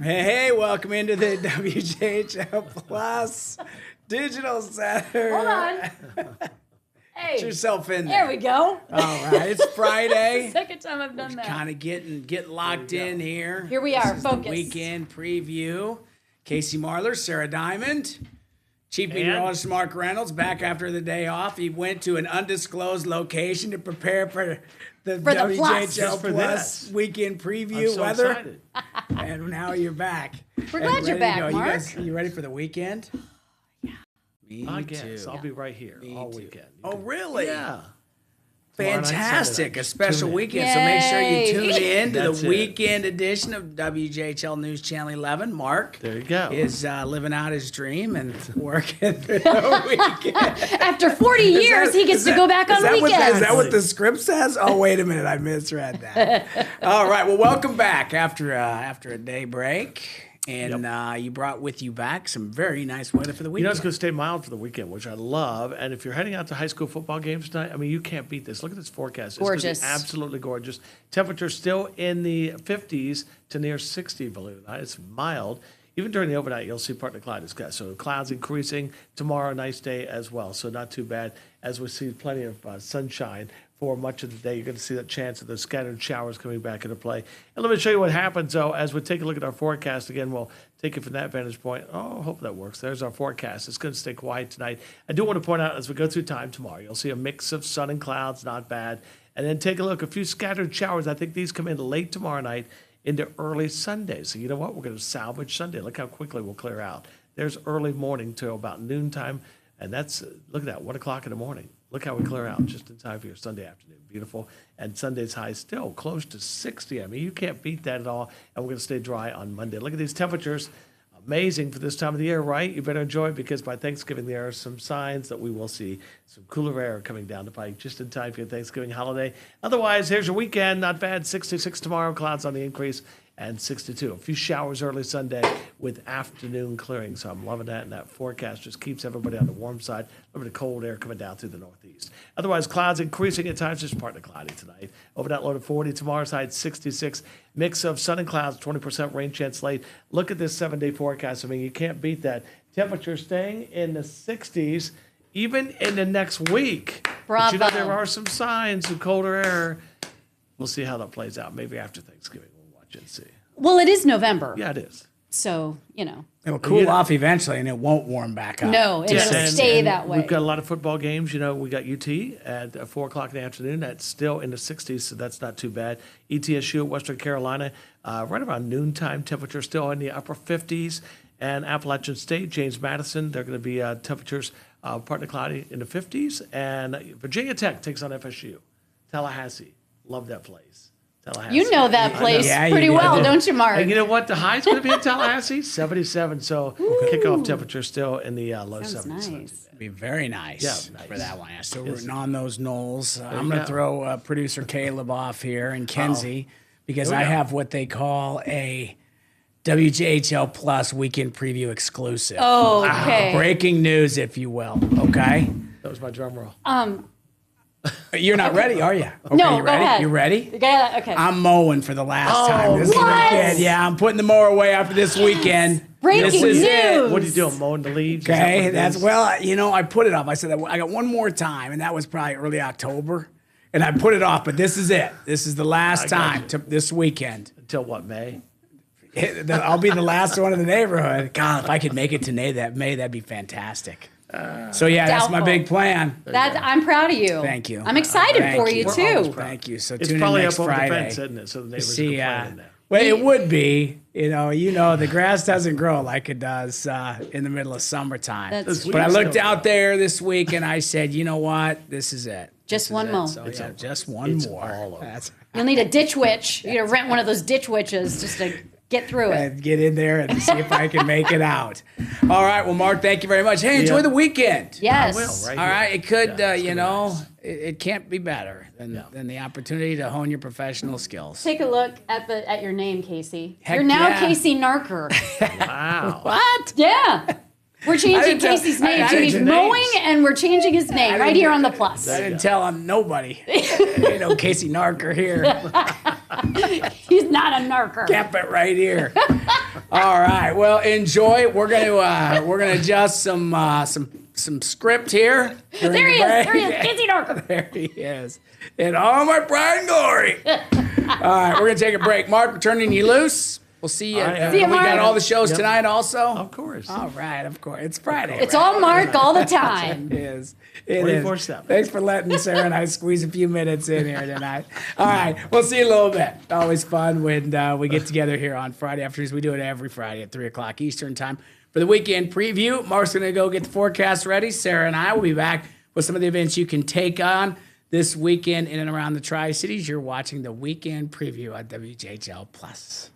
Hey, welcome into the WJHL Plus Digital Center. Hold on. Hey. Get yourself in there. There we go. All right, it's Friday. Second time I've done that. Kind of get locked in here. Here we are, focused. Weekend preview. Casey Marler, Sarah Diamond, Chief Meteorologist Mark Reynolds back after the day off. He went to an undisclosed location to prepare for the WJHL Plus weekend preview weather. Excited. And now you're back. We're glad you're back, Mark. You ready for the weekend? Yeah. Me I too. guess. I'll be right here all weekend. Oh, really? Yeah. Fantastic. A special Tune in. weekend. So make sure you Yay. tune in to That's the it. weekend edition of WJHL News Channel 11. Mark There you go. is living out his dream and working through the weekend. After 40 years, he gets to go back on weekends. Is that what the script says? Oh, wait a minute. I misread that. All right. Well, welcome back after a day break. And you brought with you back some very nice weather for the You weekend. know, it's going to stay mild for the weekend, which I love. And if you're heading out to high school football games tonight, I mean, you can't beat this. Look at this forecast. It's gonna be Gorgeous. absolutely gorgeous. Temperature still in the 50s to near 60, believe it or not. It's mild. Even during the overnight, you'll see partly cloudy skies. So clouds increasing. Tomorrow, nice day as well. So not too bad as we see plenty of sunshine for much of the day. You're going to see that chance of those scattered showers coming back into play. And let me show you what happens, though, as we take a look at our forecast. Again, we'll take it from that vantage point. Oh, I hope that works. There's our forecast. It's going to stay quiet tonight. I do want to point out, as we go through time tomorrow, you'll see a mix of sun and clouds, not bad. And then take a look, a few scattered showers. I think these come in late tomorrow night into early Sunday. So you know what? We're going to salvage Sunday. Look how quickly we'll clear out. There's early morning till about noontime. And that's, look at that, 1 o'clock in the morning. Look how we clear out just in time for your Sunday afternoon. Beautiful. And Sunday's high still close to 60. I mean, you can't beat that at all. And we're going to stay dry on Monday. Look at these temperatures. Amazing for this time of the year, right? You better enjoy it because by Thanksgiving, there are some signs that we will see some cooler air coming down the pike just in time for your Thanksgiving holiday. Otherwise, here's your weekend. Not bad. 66 tomorrow. Clouds on the increase. And 62. A few showers early Sunday with afternoon clearing. So I'm loving that. And that forecast just keeps everybody on the warm side. A little bit of cold air coming down through the northeast. Otherwise, clouds increasing at times, just partly cloudy tonight. Over that low to 40. Tomorrow's high 66. Mix of sun and clouds, 20% rain chance late. Look at this 7-day forecast. I mean, you can't beat that. Temperature staying in the 60s, even in the next week. Bravo. But you know, there are some signs of colder air. We'll see how that plays out. Maybe after Thanksgiving. And see. Well, it is November. Yeah, it is. So, you know. It'll cool off eventually, and it won't warm back up. No, it'll stay that way. We've got a lot of football games. You know, we got UT at 4 o'clock in the afternoon. That's still in the 60s, so that's not too bad. ETSU at Western Carolina, right around noontime. Temperature still in the upper 50s. And Appalachian State, James Madison, they're going to be temperatures partly cloudy in the 50s. And Virginia Tech takes on FSU. Tallahassee, love that place. Tallahassee. You know that place pretty well, don't you, Mark? And you know what? The high's going to be in Tallahassee, 77. So kickoff temperature still in the low 70s. Nice. Be very nice, nice. for that one. Still rooting on those Knolls. I'm going to throw producer Caleb off here and Kenzie because I have what they call a WJHL Plus weekend preview exclusive. Oh, okay. Breaking news, if you will. Okay. That was my drum roll. You're not ready, are you? Okay, No, you go ready? ahead. You ready? Okay. I'm mowing for the last time this what? weekend. Yeah, I'm putting the mower away after this weekend. Breaking This is it. news. What are you doing, mowing the leaves? Is that what Okay, it that's is? I put it off. I said I got one more time, and that was probably early October, and I put it off. But this is it. This is the last got time you. to this weekend. Until what, May? I'll be the last one in the neighborhood. God, if I could make it to May, that'd be fantastic. So yeah, that's my Doubtful. big plan. I'm proud of you. Thank you. I'm excited Thank for you. you, We're always too. proud. Thank you. So It's tune in probably next up over the Friday. fence, isn't it? So the neighbors are See, complaining now. well, it would be. You know, the grass doesn't grow like it does in the middle of summertime. That's But I looked out there this week and I said, you know what? This is it. Just This is one it. more. So, It's yeah, over. just one It's more. all over. That's You'll need a ditch witch. You gotta rent one of those ditch witches just to get through it. and get in there and see if I can make it out. All right. Well, Mark, thank you very much. Hey, enjoy Yeah. the weekend. Yes. I will, right? All right. It could, Yeah, it's you gonna be know, nice. it can't be better than the opportunity to hone your professional skills. Take a look at your name, Casey. Heck You're now yeah. Casey Narker. Wow. What? Yeah. We're changing didn't tell- Casey's I name. didn't Jimmy's change mowing, names. and we're changing his name right here on the plus. I didn't tell him nobody. Casey Narker here. He's Not a narker. Kept it right here. All right. Well, enjoy. We're gonna adjust some script here. There he is. There he is. Casey Narker. There he is. In all my pride and glory. All right, we're gonna take a break. Mark, we're turning you loose. We'll see you. right. We See you, got Mark. all the shows tonight also. Of course. All right, of course. It's Friday. It's right? all Mark all the time. It is. It is. 24/7. Thanks for letting Sarah and I squeeze a few minutes in here tonight. All right, we'll see you in a little bit. Always fun when we get together here on Friday afternoons. We do it every Friday at 3 o'clock Eastern time for the weekend preview. Mark's going to go get the forecast ready. Sarah and I will be back with some of the events you can take on this weekend in and around the Tri-Cities. You're watching the weekend preview on WJHL Plus.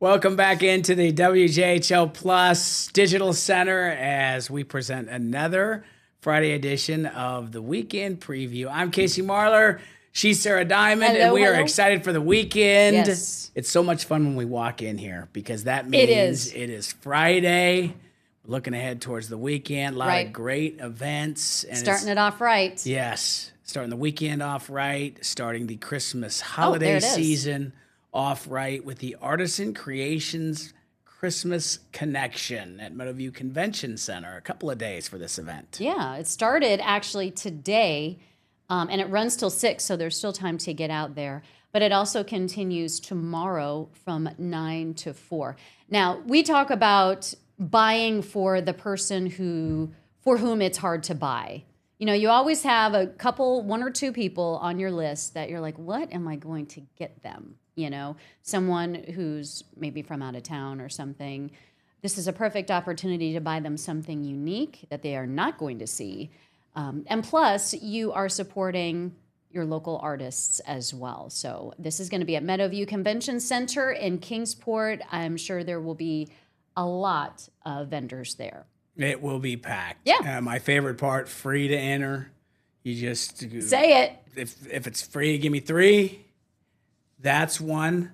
Welcome back into the WJHL Plus Digital Center as we present another Friday edition of the Weekend Preview. I'm Casey Marler. She's Sarah Diamond, Hello, and we are hello. excited for the weekend. Yes. It's so much fun when we walk in here because that means is. it is Friday. We're looking ahead towards the weekend. A lot Right. of great events. And Starting it off right. Yes. Starting the weekend off right, starting the Christmas there holiday it is. season off right with the Artisan Creations Christmas Connection at Meadowview Convention Center. A couple of days for this event. Yeah, it started actually today, and it runs till 6, so there's still time to get out there. But it also continues tomorrow from 9 to 4. Now, we talk about buying for the person for whom it's hard to buy. You know, you always have a couple, one or two people on your list that you're like, what am I going to get them? You know, someone who's maybe from out of town or something. This is a perfect opportunity to buy them something unique that they are not going to see. And plus, you are supporting your local artists as well. So this is going to be at Meadowview Convention Center in Kingsport. I'm sure there will be a lot of vendors there. It will be packed. Yeah. My favorite part, free to enter. You just Say it. If it's free, give me 3. That's one.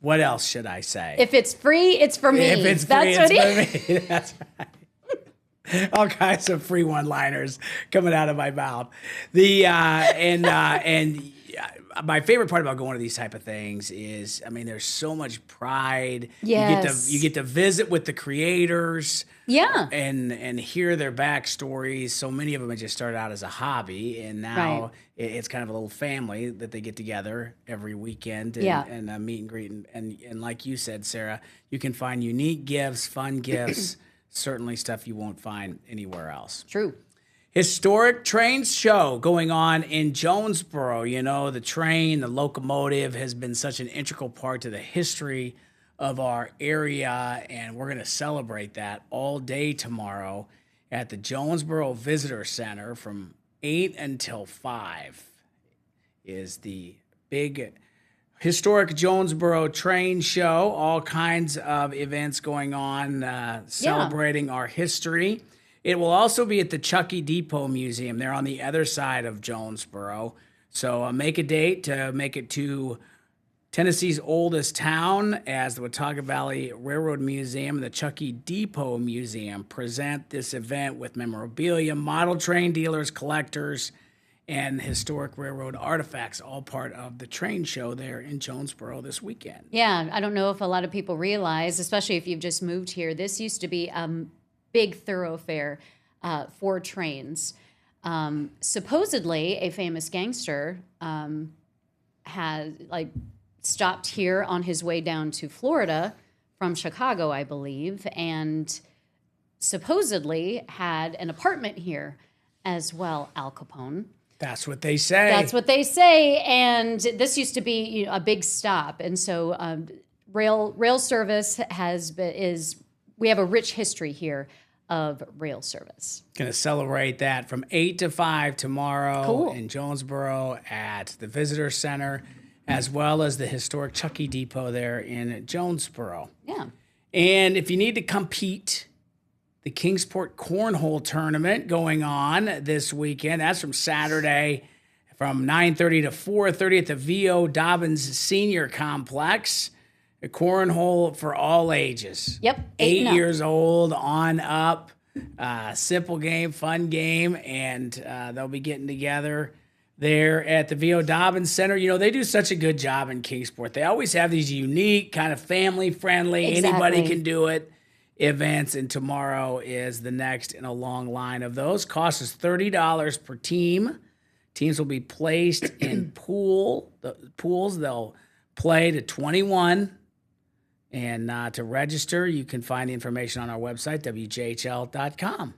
What else should I say? If it's free, it's for me. If it's free, it's for me. That's right. All kinds of free one-liners coming out of my mouth. My favorite part about going to these type of things is, I mean, there's so much pride. Yes. You get to visit with the creators. Yeah. And hear their backstories. So many of them had just started out as a hobby, and now Right. it's kind of a little family that they get together every weekend and, Yeah. and meet and greet. And like you said, Sarah, you can find unique gifts, fun gifts, certainly stuff you won't find anywhere else. True. historic train show going on in Jonesboro. You know, the train, the locomotive has been such an integral part to the history of our area, and we're going to celebrate that all day tomorrow at the Jonesboro Visitor Center from 8 until 5 is the big historic Jonesboro train show. All kinds of events going on celebrating our history. It will also be at the Chucky Depot Museum. They're on the other side of Jonesboro. So make a date to make it to Tennessee's oldest town as the Watauga Valley Railroad Museum and the Chucky Depot Museum present this event with memorabilia, model train dealers, collectors, and historic railroad artifacts, all part of the train show there in Jonesboro this weekend. Yeah, I don't know if a lot of people realize, especially if you've just moved here, this used to be a big thoroughfare for trains. Supposedly, a famous gangster had stopped here on his way down to Florida from Chicago, I believe, and supposedly had an apartment here as well, Al Capone. That's what they say. That's what they say, and this used to be a big stop, and so rail service we have a rich history here of rail service. Going to celebrate that from 8 to 5 tomorrow in Jonesboro at the Visitor Center, as well as the historic Chucky Depot there in Jonesboro. Yeah. And if you need to compete, the Kingsport Cornhole Tournament going on this weekend. That's from Saturday from 9:30 to 4:30 at the V.O. Dobbins Senior Complex. A cornhole for all ages. Yep. 8 years old on up. Simple game, fun game, and they'll be getting together there at the V.O. Dobbins Center. You know, they do such a good job in Kingsport. They always have these unique, kind of family-friendly, anybody can do it events, and tomorrow is the next in a long line of those. Cost is $30 per team. Teams will be placed in pools. They'll play to 21. And to register, you can find the information on our website, wjhl.com.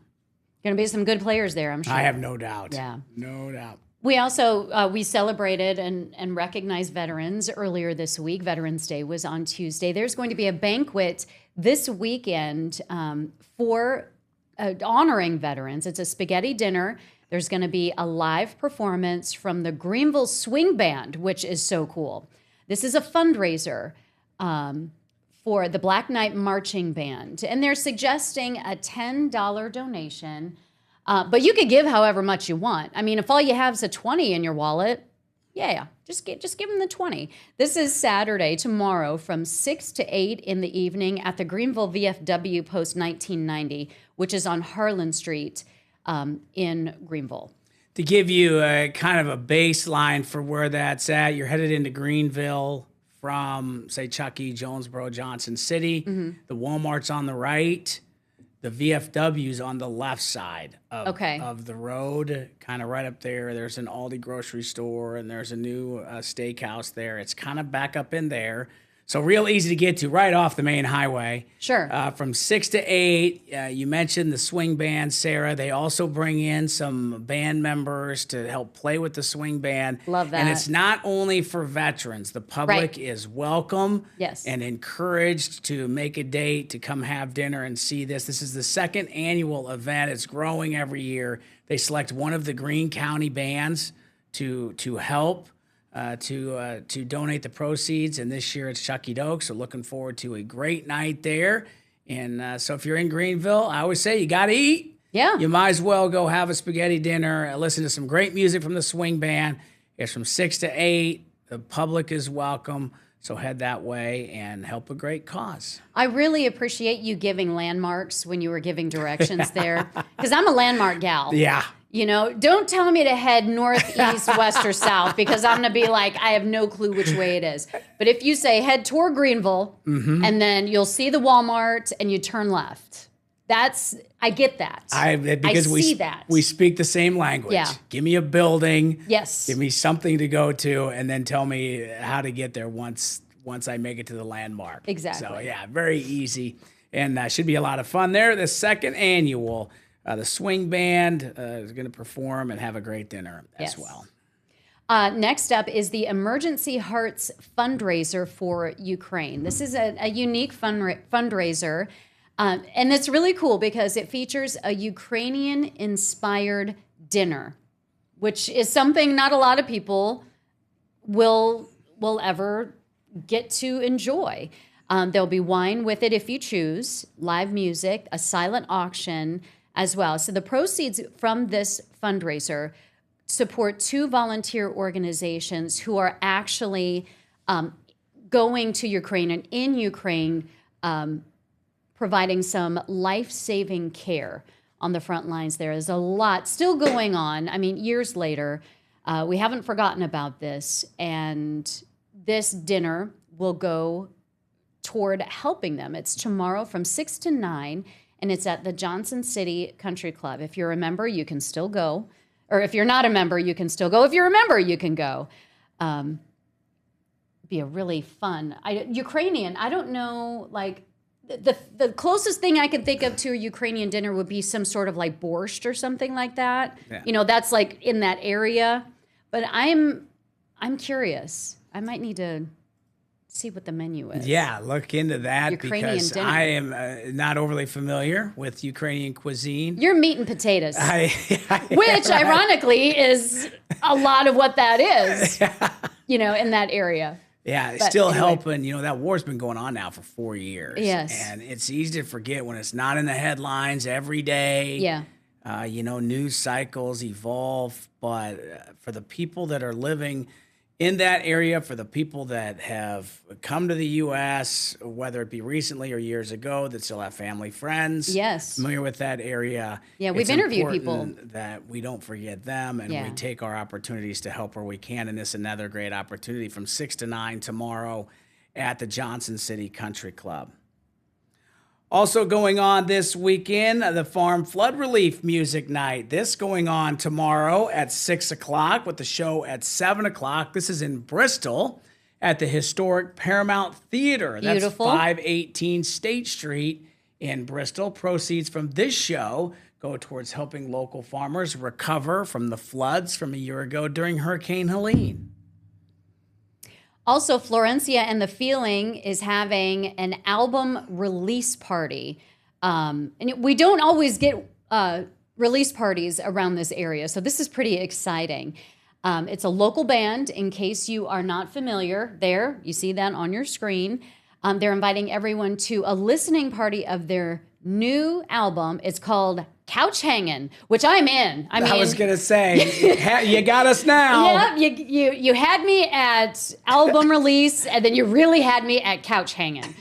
Going to be some good players there, I'm sure. I have no doubt. Yeah. No doubt. We also, we celebrated and recognized veterans earlier this week. Veterans Day was on Tuesday. There's going to be a banquet this weekend for honoring veterans. It's a spaghetti dinner. There's going to be a live performance from the Greenville Swing Band, which is so cool. This is a fundraiser for the Black Knight Marching Band, and they're suggesting a $10 donation, but you could give however much you want. I mean, if all you have is a 20 in your wallet, yeah, just give them the 20. This is Saturday, tomorrow, from 6 to 8 in the evening at the Greenville VFW Post 1990, which is on Harlan Street in Greenville. To give you a kind of a baseline for where that's at, you're headed into Greenville from, say, Chucky, Jonesboro, Johnson City. Mm-hmm. The Walmart's on the right. The VFW's on the left side of the road, kind of right up there. There's an Aldi grocery store, and there's a new steakhouse there. It's kind of back up in there. So real easy to get to right off the main highway. Sure. From 6 to 8, you mentioned the swing band, Sarah. They also bring in some band members to help play with the swing band. Love that. And it's not only for veterans. The public is welcome and encouraged to make a date to come have dinner and see this. This is the second annual event. It's growing every year. They select one of the Greene County bands to help. To donate the proceeds, and this year it's Chucky Doak, so looking forward to a great night there. And so if you're in Greenville, I always say you got to eat. Yeah. You might as well go have a spaghetti dinner, listen to some great music from the swing band. It's from 6 to 8. The public is welcome, so head that way and help a great cause. I really appreciate you giving landmarks when you were giving directions there, because I'm a landmark gal. Yeah. You know, don't tell me to head north, east, west, or south, because I'm going to be like, I have no clue which way it is. But if you say head toward Greenville, and then you'll see the Walmart, and you turn left. I get that. Because we see that. We speak the same language. Yeah. Give me a building. Yes. Give me something to go to, and then tell me how to get there once I make it to the landmark. Exactly. So, yeah, very easy. And should be a lot of fun there. The second annual The swing band is going to perform and have a great dinner as well. Next up is the Emergency Hearts fundraiser for Ukraine. This is a unique fundraiser, and it's really cool because it features a Ukrainian-inspired dinner, which is something not a lot of people will ever get to enjoy. There'll be wine with it if you choose, live music, a silent auction as well. So the proceeds from this fundraiser support 2 volunteer organizations who are actually going to Ukraine and in Ukraine providing some life-saving care on the front lines. There is a lot still going on. I mean, years later, we haven't forgotten about this, and this dinner will go toward helping them. It's tomorrow from 6 to 9, and it's at the Johnson City Country Club. If you're a member, you can still go. Or if you're not a member, you can still go. If you're a member, you can go. Be a really fun Ukrainian. I don't know, like the closest thing I can think of to a Ukrainian dinner would be some sort of like borscht or something like that. Yeah. You know, that's like in that area. But I'm curious. I might need to see what the menu is. Yeah, look into that Ukrainian because dinner. I am not overly familiar with Ukrainian cuisine. You're meat and potatoes, Which, which ironically is a lot of what that is, you know, in that area. Yeah, it's But still anyway. helping. You know, that war's been going on now for 4 years. Yes. And it's easy to forget when it's not in the headlines every day. Yeah. You know, news cycles evolve. But for the people that are living in that area, for the people that have come to the U.S., whether it be recently or years ago, that still have family, friends, Yes. familiar with that area. Yeah, we've it's interviewed people. important that we don't forget them and Yeah. we take our opportunities to help where we can. And this is another great opportunity from 6 to 9 tomorrow at the Johnson City Country Club. Also going on this weekend, the Farm Flood Relief Music Night. This going on tomorrow at 6 o'clock with the show at 7 o'clock. This is in Bristol at the historic Paramount Theater. Beautiful. That's 518 State Street in Bristol. Proceeds from this show go towards helping local farmers recover from the floods from a year ago during Hurricane Helene. Also, Florencia and the Feeling is having an album release party. And we don't always get release parties around this area, so this is pretty exciting. It's a local band, in case you are not familiar. There, you see that on your screen. They're inviting everyone to a listening party of their new album. It's called Couch Hangin', which I'm in. I was going to say, you got us now. Yeah, you had me at album release, and then you really had me at couch hanging.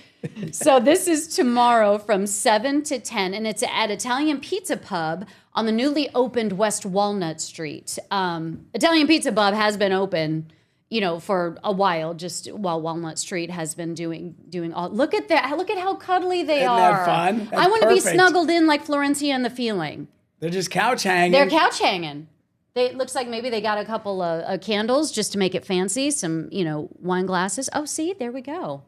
So this is tomorrow from 7 to 10, and it's at Italian Pizza Pub on the newly opened West Walnut Street. Italian Pizza Pub has been open, you know, for a while, just while Walnut Street has been doing all. Look at that! Look at how cuddly they Isn't are. that fun? I want to be Perfect. snuggled in like Florencia and the Feeling. They're just couch hanging. They're couch hanging. It looks like maybe they got a couple of candles just to make it fancy. Some, you know, wine glasses. Oh, see, there we go.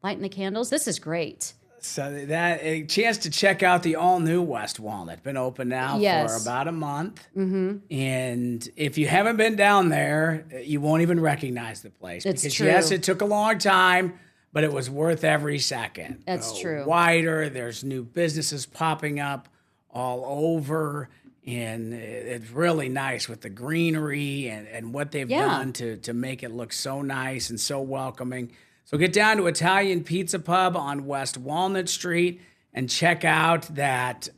Lighting the candles. This is great. So that a chance to check out the all-new West Walnut. Been open now Yes. for about a month. Mm-hmm. And if you haven't been down there, you won't even recognize the place. It's because true. yes, it took a long time, but it was worth every second. That's true. Wider, there's new businesses popping up all over. And it's really nice with the greenery and what they've Yeah. done to make it look so nice and so welcoming. So get down to Italian Pizza Pub on West Walnut Street and check out that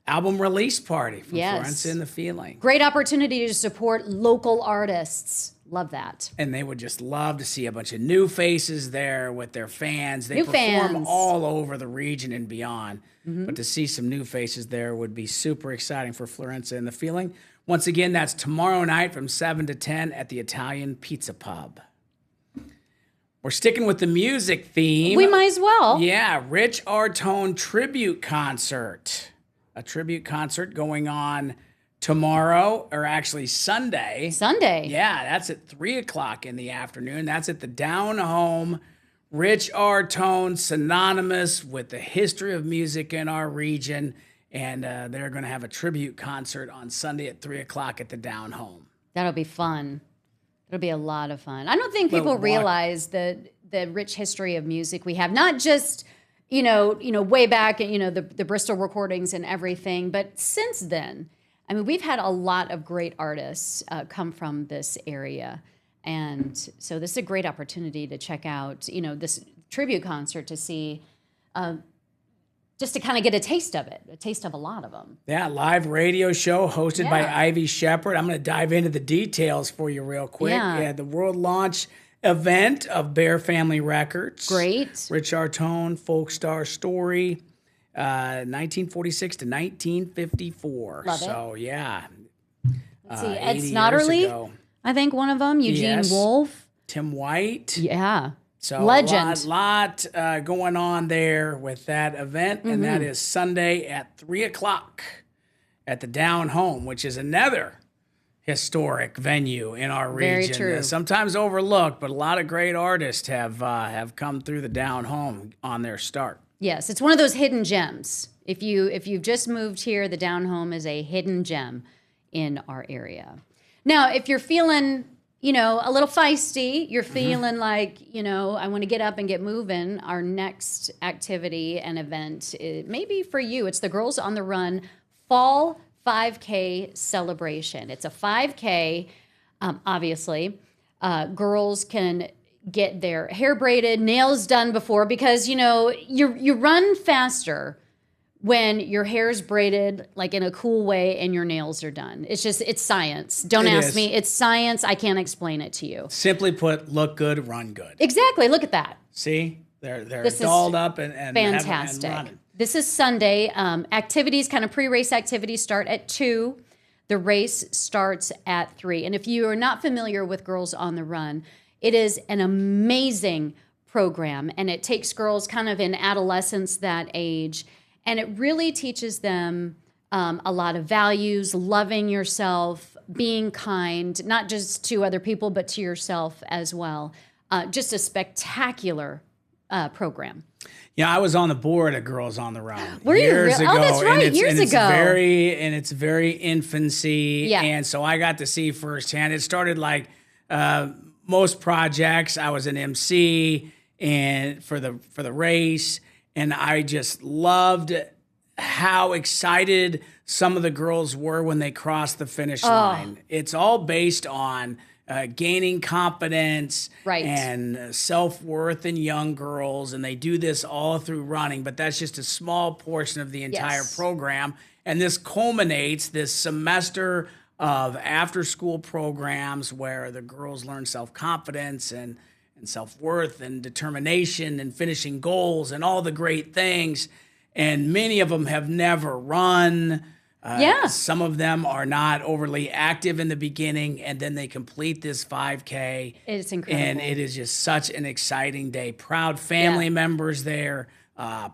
album release party from Yes. Florence and the Feeling. Great opportunity to support local artists. Love that. And they would just love to see a bunch of new faces there with their fans. They New perform fans. all over the region and beyond. But to see some new faces there would be super exciting for Florence and the Feeling. Once again, that's tomorrow night from 7 to 10 at the Italian Pizza Pub. We're sticking with the music theme. We might as well. Yeah, Rich Artone tribute concert. A tribute concert going on tomorrow, or actually Sunday. Sunday. Yeah, that's at 3 o'clock in the afternoon. That's at the Down Home. Rich Artone, synonymous with the history of music in our region. and they're going to have a tribute concert on Sunday at 3:00 at the Down Home. That'll be fun. It'll be a lot of fun. I don't think people realize the rich history of music we have, not just way back, the Bristol recordings and everything, but since then, I mean, we've had a lot of great artists come from this area, and so this is a great opportunity to check out, this tribute concert to see. Just to kind of get a taste of it, a taste of a lot of them. Yeah, live radio show hosted by Ivy Shepard. I'm going to dive into the details for you real quick. Yeah. The world launch event of Bear Family Records. Great. Rich Artone, folk star story, 1946 to 1954. Love it. So, yeah. Let's see, 80 Ed years Snotterly, ago. I think one of them, Eugene Yes. Wolfe. Tim White. Yeah. So Legend. a lot going on there with that event, and that is Sunday at 3:00 at the Down Home, which is another historic venue in our Very region. true. Sometimes overlooked, but a lot of great artists have come through the Down Home on their start. Yes, it's one of those hidden gems. If you've just moved here, the Down Home is a hidden gem in our area. Now, if you're feeling a little feisty, you're feeling like, I want to get up and get moving, our next activity and event, maybe for you, it's the Girls on the Run Fall 5K celebration. It's a 5K, obviously. Girls can get their hair braided, nails done before, because, you run faster when your hair's braided like in a cool way and your nails are done. It's science. Don't ask me. It's science. I can't explain it to you. Simply put, look good, run good. Exactly. Look at that. See? They're This is dolled up and Fantastic. and running. This is Sunday. Activities, kind of pre-race activities start at 2. The race starts at 3. And if you are not familiar with Girls on the Run, it is an amazing program. And it takes girls kind of in adolescence, that age, and it really teaches them a lot of values, loving yourself, being kind, not just to other people, but to yourself as well. Just a spectacular program. Yeah, I was on the board of Girls on the Run Were you years really? ago. Oh, that's right, years ago. It's very infancy, Yeah. and so I got to see firsthand. It started like most projects. I was an MC and for the race, and I just loved how excited some of the girls were when they crossed the finish line. It's all based on gaining confidence Right. and self-worth in young girls, and they do this all through running, but that's just a small portion of the entire Yes. program. And this culminates this semester of after-school programs where the girls learn self-confidence and self-worth and determination and finishing goals and all the great things. And many of them have never run. Yeah. Some of them are not overly active in the beginning, and then they complete this 5K. It's incredible. And it is just such an exciting day. Proud family members there,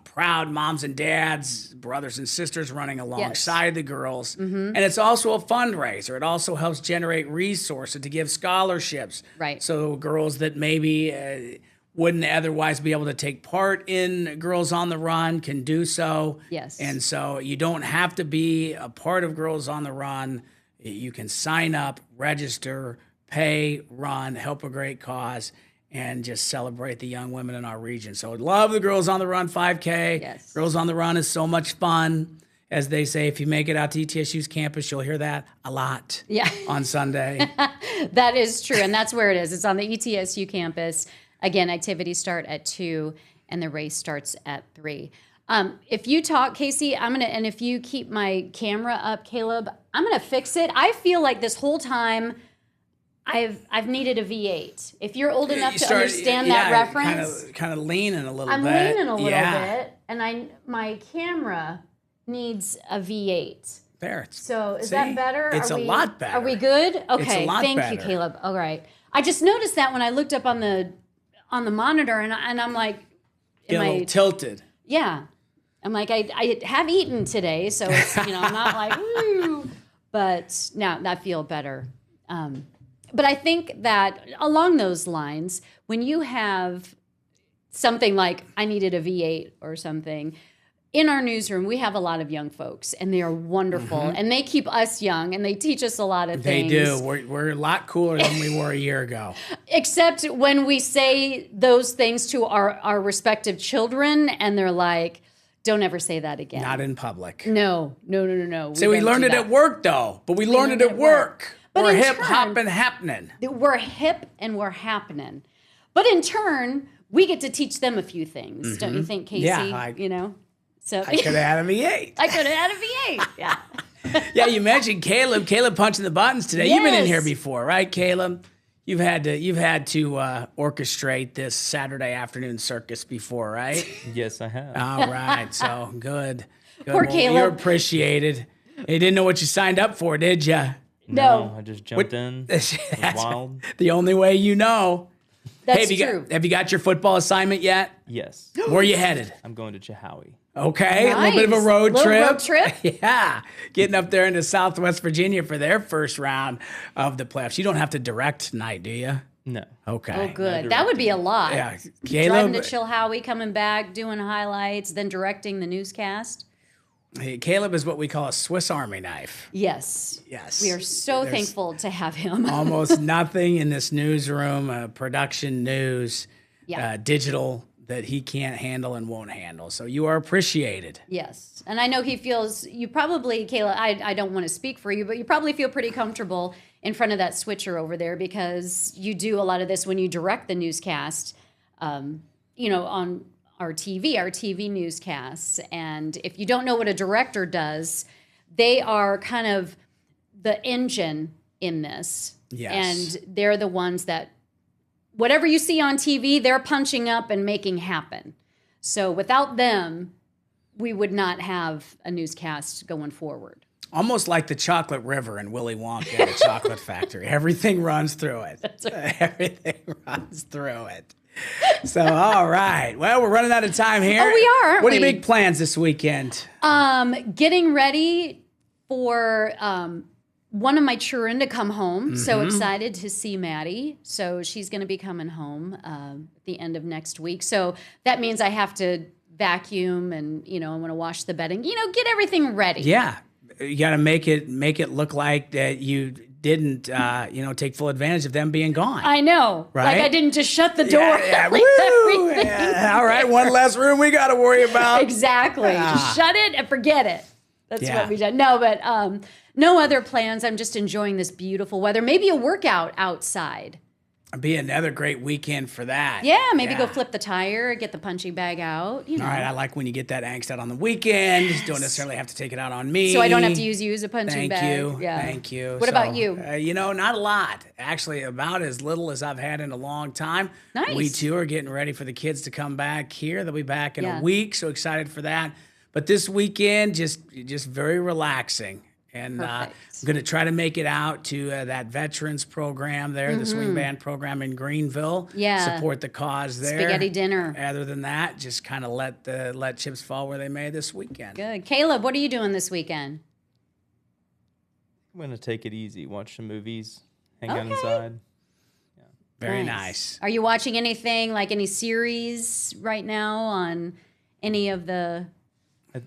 proud moms and dads, brothers and sisters running alongside the girls. And it's also a fundraiser. It also helps generate resources to give scholarships. Right. So girls that maybe wouldn't otherwise be able to take part in Girls on the Run can do so. Yes. And so you don't have to be a part of Girls on the Run. You can sign up, register, pay, run, help a great cause, and just celebrate the young women in our region. So I love the Girls on the Run 5K. Yes. Girls on the Run is so much fun. As they say, if you make it out to ETSU's campus, you'll hear that a lot on Sunday. That is true, and that's where it is. It's on the ETSU campus. Again, activities start at 2, and the race starts at 3. If you talk, Casey, and if you keep my camera up, Caleb, I'm gonna fix it. I feel like this whole time I've needed a V8. If you're old enough to understand that reference, kind of leaning a little I'm bit. leaning a little bit, and my camera needs a V8. There. So is that better? It's a lot better. Are we good? Okay. lot Thank you, better. Caleb. All right. I just noticed that when I looked up on the monitor, and I'm like, Get a little tilted. yeah. I'm like, I have eaten today, so it's, I'm not like, woo. But now I feel better. But I think that along those lines, when you have something like I needed a V8 or something, in our newsroom, we have a lot of young folks, and they are wonderful, and they keep us young, and they teach us a lot of They things. do. We're a lot cooler than we were a year ago. Except when we say those things to our respective children, and they're like, don't ever say that again. Not in public. No. So we don't learned do it that. at work, though. But we learned it at work. But We're in hip, turn- hop, and happening. We're hip and we're happening. But in turn, we get to teach them a few things, don't you think, Casey? Yeah, So I could have had a V8. I could have had a V8. Yeah. Yeah, you mentioned Caleb. Caleb punching the buttons today. You've been in Yes. here before, right, Caleb? You've had to orchestrate this Saturday afternoon circus before, right? Yes, I have. All right, so good. Poor Caleb. You're appreciated. You didn't know what you signed up for, did you? No. I just jumped in. It was wild. The only way you know. That's Hey, true. have you got your football assignment yet? Yes. Where are you headed? I'm going to Chihowie. Okay, a little bit of a Nice. road Little trip. road trip? Yeah, getting up there into Southwest Virginia for their first round of the playoffs. You don't have to direct tonight, do you? No. Okay. Oh, good. That would be a lot. Yeah, Driving to Caleb. Chilhowie, coming back, doing highlights, then directing the newscast. Hey, Caleb is what we call a Swiss Army knife. Yes. Yes. We are so There's thankful to have him. Almost nothing in this newsroom, production news, Yeah. digital that he can't handle and won't handle. So you are appreciated. Yes. And I know he feels, you probably, Kayla, I don't want to speak for you, but you probably feel pretty comfortable in front of that switcher over there because you do a lot of this when you direct the newscast, on our TV newscasts. And if you don't know what a director does, they are kind of the engine in this. Yes. And they're the ones that, whatever you see on TV, they're punching up and making happen. So without them, we would not have a newscast going forward. Almost like the chocolate river in Willy Wonka and the Chocolate Factory. Everything runs through it. Everything runs through it. So, all right. Well, we're running out of time here. Oh, we are, aren't What are your we? big plans this weekend? Getting ready for one of my children to come home. So excited to see Maddie. So she's going to be coming home at the end of next week. So that means I have to vacuum and, I want to wash the bedding, get everything ready. Yeah. You got to make it look like that you didn't, take full advantage of them being gone. I know. Right? Like I didn't just shut the door. Yeah, Leave woo! everything. Yeah, all right, one less room we got to worry about. Exactly. Just shut it and forget it. That's Yeah. what we done. No, but no other plans. I'm just enjoying this beautiful weather. Maybe a workout outside. Be another great weekend for that. Yeah, maybe go flip the tire, get the punching bag out. All right, I like when you get that angst out on the weekend. Just don't necessarily have to take it out on me. So I don't have to use you as a punching Thank bag. you. Yeah. Thank you. What about you? Not a lot. Actually, about as little as I've had in a long time. Nice. We too are getting ready for the kids to come back here. They'll be back in Yeah. a week. So excited for that. But this weekend, just very relaxing. And I'm Perfect. going to try to make it out to that veterans program there, the swing band program in Greenville. Yeah. Support the cause there. Spaghetti dinner. Other than that, just kind of let chips fall where they may this weekend. Good. Caleb, what are you doing this weekend? I'm going to take it easy, watch some movies, hang out Okay. inside. Very nice. Are you watching anything, like any series right now on any of the...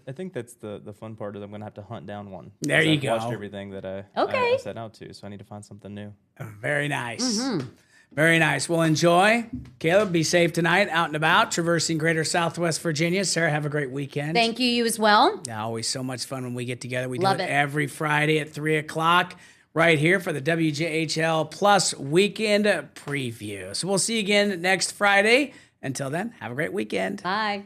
I think that's the fun part is I'm going to have to hunt down one. There 'Cause you I've watched go. everything that I Okay. set out to, so I need to find something new. Very nice. Very nice. Well, enjoy. Caleb, be safe tonight, out and about, traversing greater Southwest Virginia. Sarah, have a great weekend. Thank you, you as well. Yeah, always so much fun when we get together. We Love do it it. every Friday at 3 o'clock right here for the WJHL Plus Weekend Preview. So we'll see you again next Friday. Until then, have a great weekend. Bye.